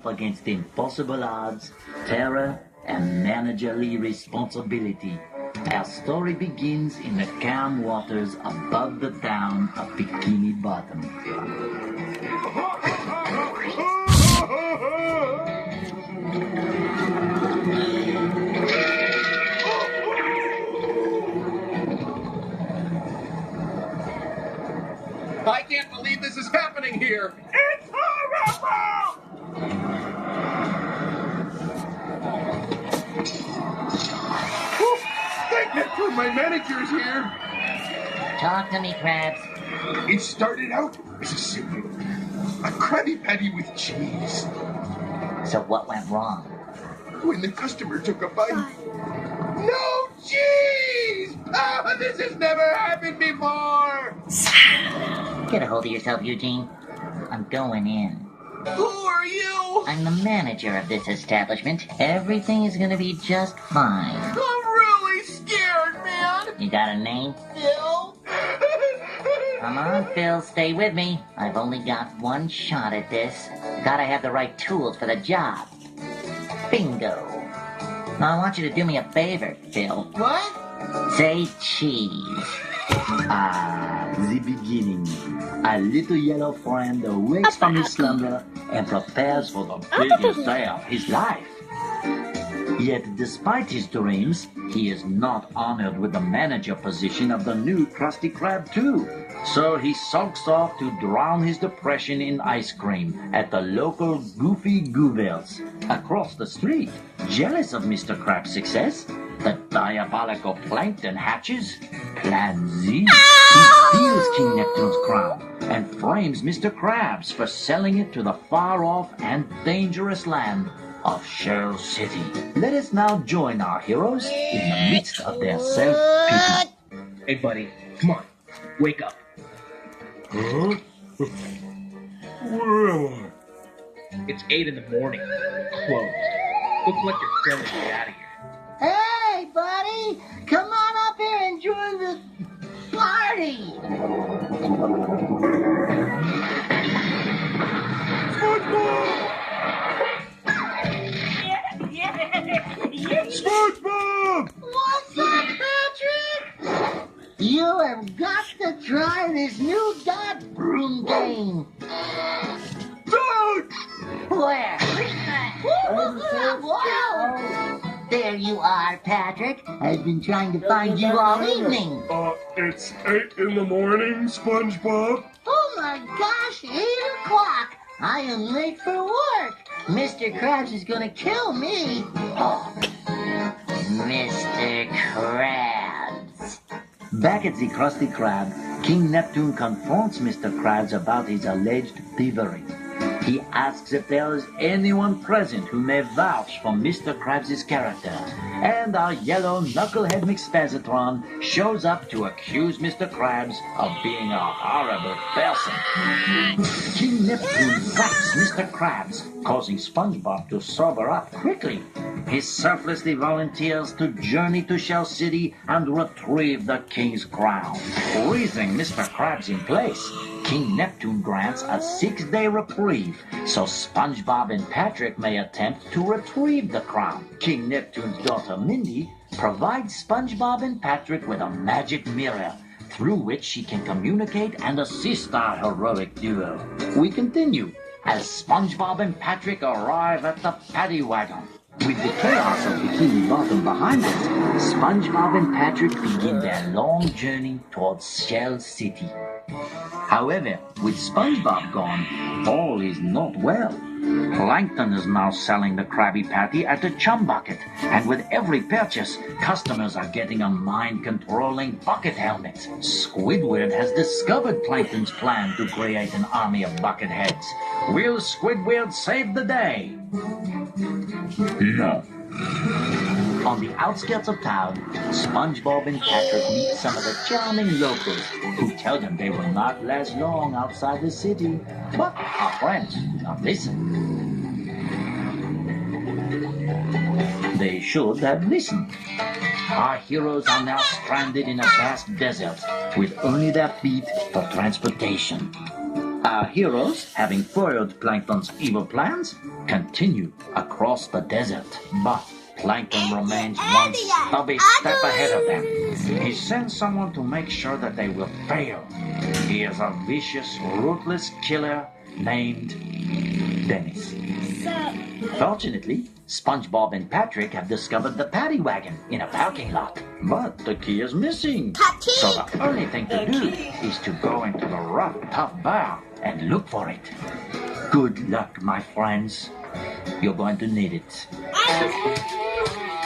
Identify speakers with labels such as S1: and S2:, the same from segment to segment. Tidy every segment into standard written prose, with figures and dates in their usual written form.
S1: Against impossible odds, terror, and managerial responsibility. Our story begins in the calm waters above the town of Bikini Bottom.
S2: I can't believe this is happening here! It's horrible! Thank you, my manager's here.
S3: Talk to me, Krabs.
S2: It started out as a simple, a Krabby Patty with cheese.
S3: So what went wrong?
S2: When the customer took a bite, no cheese! Ah, this has never happened before!
S3: Get a hold of yourself, Eugene. I'm going in.
S2: Who are you?
S3: I'm the manager of this establishment. Everything is gonna be just fine.
S2: I'm really scared, man.
S3: You got a name?
S2: Phil?
S3: Come on, Phil, stay with me. I've only got one shot at this. Gotta have the right tools for the job. Bingo. Now I want you to do me a favor, Phil.
S2: What?
S3: Say cheese.
S1: The beginning. A little yellow friend awakes from his slumber and prepares for the biggest day of his life. Yet, despite his dreams, he is not honored with the manager position of the new Krusty Krab 2. So he sulks off to drown his depression in ice cream at the local Goofy Goovers. Across the street, jealous of Mr. Krab's success, the diabolical Plankton hatches. Plan Z. He steals King Neptune's crown and frames Mr. Krabs for selling it to the far-off and dangerous land of Shell City. Let us now join our heroes in the midst of their self-pity.
S4: Hey, buddy, come on. Wake up.
S5: Huh? Where am
S4: It's 8 in the morning. Closed. Go collect your friend and get out of here.
S3: Hey, buddy! Come on up here and join the party!
S5: SpongeBob?
S3: What's up, Patrick? You have got to try this new dot broom game.
S5: Doug!
S3: Where? Whoa! There you are, Patrick. I've been trying to find you all evening.
S5: It's 8 in the morning, SpongeBob.
S3: Oh my gosh, 8 o'clock. I am late for work. Mr. Krabs is gonna kill me. Oh, Mr. Krabs.
S1: Back at the Krusty Krab, King Neptune confronts Mr. Krabs about his alleged thievery. He asks if there is anyone present who may vouch for Mr. Krabs' character, and our yellow knucklehead McSpazatron shows up to accuse Mr. Krabs of being a horrible person. King Neptune whacks Mr. Krabs, causing SpongeBob to sober up quickly. He selflessly volunteers to journey to Shell City and retrieve the king's crown. Freezing Mr. Krabs in place, King Neptune grants a 6-day reprieve so SpongeBob and Patrick may attempt to retrieve the crown. King Neptune's daughter Mindy provides SpongeBob and Patrick with a magic mirror through which she can communicate and assist our heroic duo. We continue as SpongeBob and Patrick arrive at the paddy wagon. With the chaos of Bikini Bottom behind them, SpongeBob and Patrick begin their long journey towards Shell City. However, with SpongeBob gone, all is not well. Plankton is now selling the Krabby Patty at the Chum Bucket, and with every purchase, customers are getting a mind-controlling bucket helmet. Squidward has discovered Plankton's plan to create an army of bucket heads. Will Squidward save the day? No. On the outskirts of town, SpongeBob and Patrick meet some of the charming locals who tell them they will not last long outside the city. But our friends do not listen. They should have listened. Our heroes are now stranded in a vast desert with only their feet for transportation. Our heroes, having foiled Plankton's evil plans, continue across the desert. But Plankton remains one stubby step ahead of them. He sends someone to make sure that they will fail. He is a vicious, ruthless killer named Dennis. Fortunately, SpongeBob and Patrick have discovered the paddy wagon in a parking lot. But the key is missing. So the only thing to do is to go into the rough, tough bar and look for it. Good luck, my friends. You're going to need it.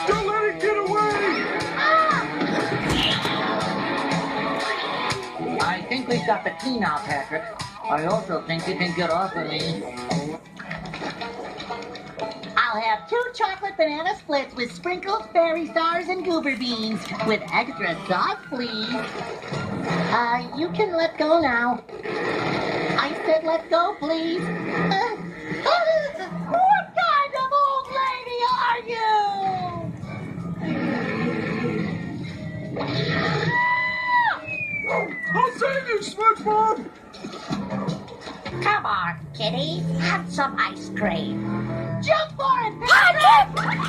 S5: Don't let it get away!
S3: I think we've got the key now, Patrick. I also think you can get off of me. I'll have 2 chocolate banana splits with sprinkled fairy stars and goober beans. With extra sauce, please. You can let go now. I said let go, please. What kind of old lady are you?
S5: I'll save you, SpongeBob!
S6: Come on, kitty. Have some ice cream.
S3: Jump for it, Patrick!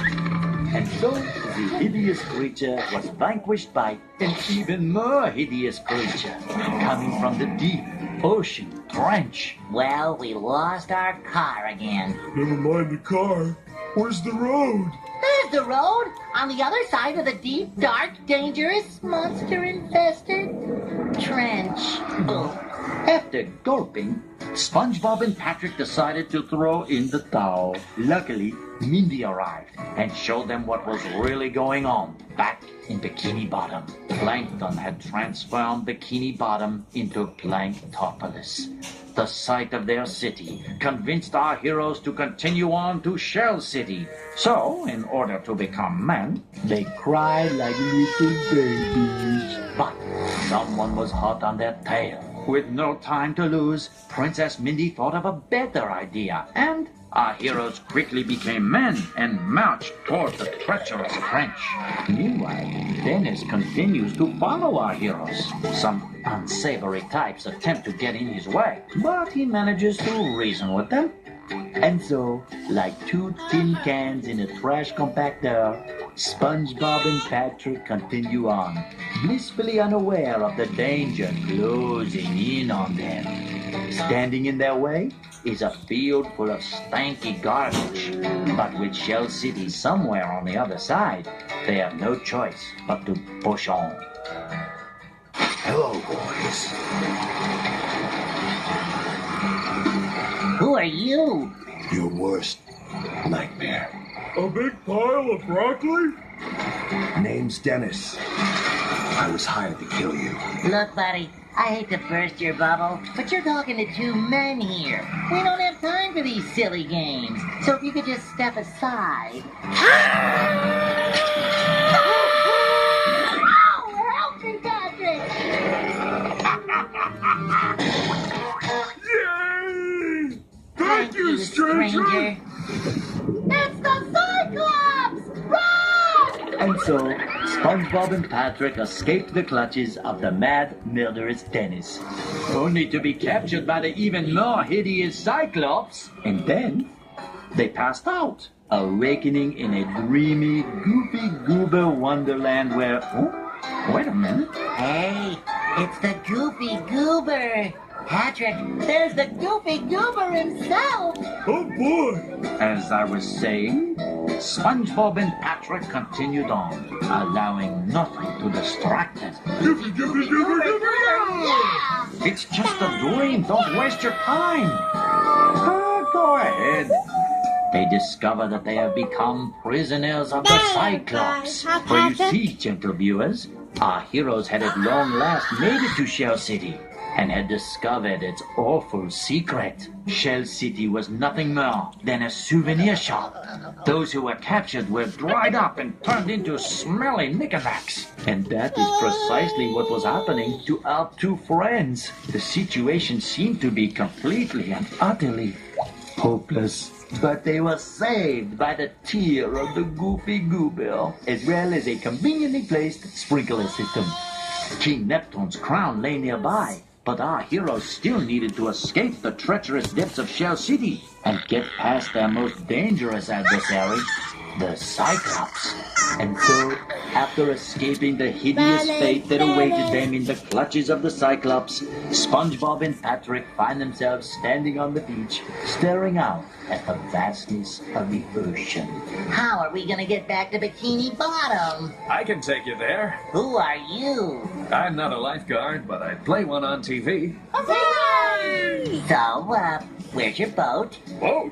S1: And so the hideous creature was vanquished by an even more hideous creature coming from the deep ocean trench.
S3: Well, we lost our car again.
S5: Never mind the car. Where's the road?
S3: There's the road, on the other side of the deep, dark, dangerous, monster-infested trench. Ugh.
S1: After gulping, SpongeBob and Patrick decided to throw in the towel. Luckily, Mindy arrived and showed them what was really going on back in Bikini Bottom. Plankton had transformed Bikini Bottom into Planktopolis. The sight of their city convinced our heroes to continue on to Shell City. So, in order to become men, they cried like little babies. But someone was hot on their tail. With no time to lose, Princess Mindy thought of a better idea, and our heroes quickly became men and marched toward the treacherous trench. Meanwhile, Dennis continues to follow our heroes. Some unsavory types attempt to get in his way, but he manages to reason with them. And so, like 2 tin cans in a trash compactor, SpongeBob and Patrick continue on, blissfully unaware of the danger closing in on them. Standing in their way is a field full of stanky garbage, but with Shell City somewhere on the other side, they have no choice but to push on.
S2: Hello, boys.
S3: Who are you?
S2: Your worst nightmare.
S5: A big pile of broccoli?
S2: Name's Dennis. I was hired to kill you.
S3: Look, buddy, I hate to burst your bubble, but you're talking to 2 men here. We don't have time for these silly games. So if you could just step aside. Ow! Help me, Patrick!
S5: Yay! Thank you, stranger!
S3: It's the Cyclops! Run!
S1: And so, SpongeBob and Patrick escaped the clutches of the mad, murderous Dennis, only to be captured by the even more hideous Cyclops. And then, they passed out, awakening in a dreamy, goofy goober wonderland where... Oh, wait a minute.
S3: Hey, it's the Goofy Goober! Patrick, there's the Goofy Goober himself!
S5: Oh boy!
S1: As I was saying, SpongeBob and Patrick continued on, allowing nothing to distract them.
S5: Goofy, goofy, goober, goober,
S3: Yeah!
S1: It's just a dream. Don't waste your time. Go ahead. They discover that they have become prisoners of the Cyclops. For you see, gentle viewers, our heroes had at long last made it to Shell City and had discovered its awful secret. Shell City was nothing more than a souvenir shop. Those who were captured were dried up and turned into smelly knickknacks. And that is precisely what was happening to our 2 friends. The situation seemed to be completely and utterly hopeless. But they were saved by the tear of the Goofy Goober, as well as a conveniently placed sprinkler system. King Neptune's crown lay nearby, But our heroes still needed to escape the treacherous depths of Shell City and get past their most dangerous adversary, the Cyclops. And so, after escaping the hideous fate that awaited them in the clutches of the Cyclops, SpongeBob and Patrick find themselves standing on the beach, staring out at the vastness of the ocean.
S3: How are we gonna get back to Bikini Bottom?
S7: I can take you there.
S3: Who are you?
S7: I'm not a lifeguard, but I play one on TV.
S3: So, where's your boat?
S7: Whoa!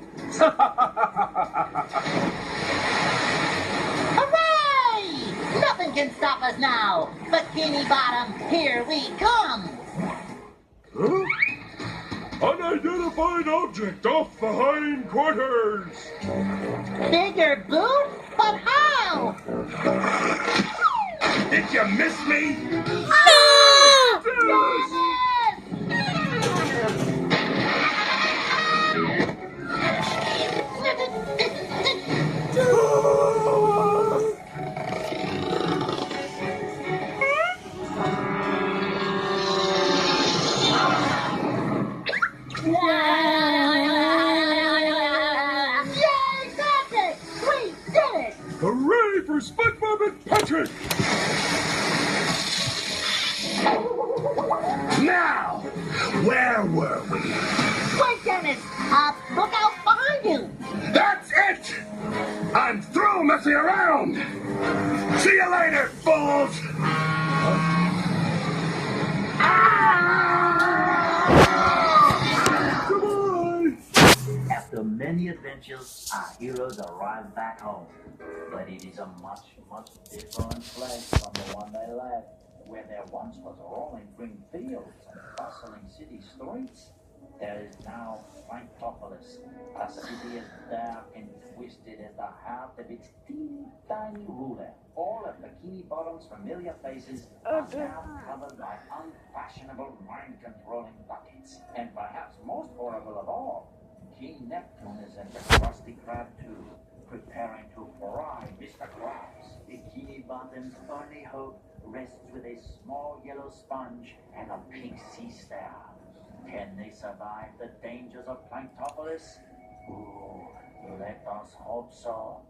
S3: Hooray! Nothing can stop us now. Bikini Bottom, here we come.
S5: Huh? Unidentified object off the hindquarters!
S3: Bigger boot? But how?
S2: Did you miss me?
S5: Hooray for SpongeBob and Patrick!
S2: Now, where were we?
S3: Wait, Dennis! Look out behind you!
S2: That's it! I'm through messing around! See you later, fools!
S5: Goodbye!
S1: After many adventures, our heroes arrive back home. But it is a much, much different place from the one they left, where there once was rolling green fields and bustling city streets. There is now Planktopolis, a city as dark and twisted as the heart of its teeny tiny ruler. All of Bikini Bottom's familiar faces are now covered by unfashionable mind-controlling buckets. And perhaps most horrible of all, King Neptune is in the Krusty Krab too, preparing to fry Mr. Krabs. Bikini Bottom's only hope rests with a small yellow sponge and a pink sea star. Can they survive the dangers of Planktopolis? Ooh, let us hope so.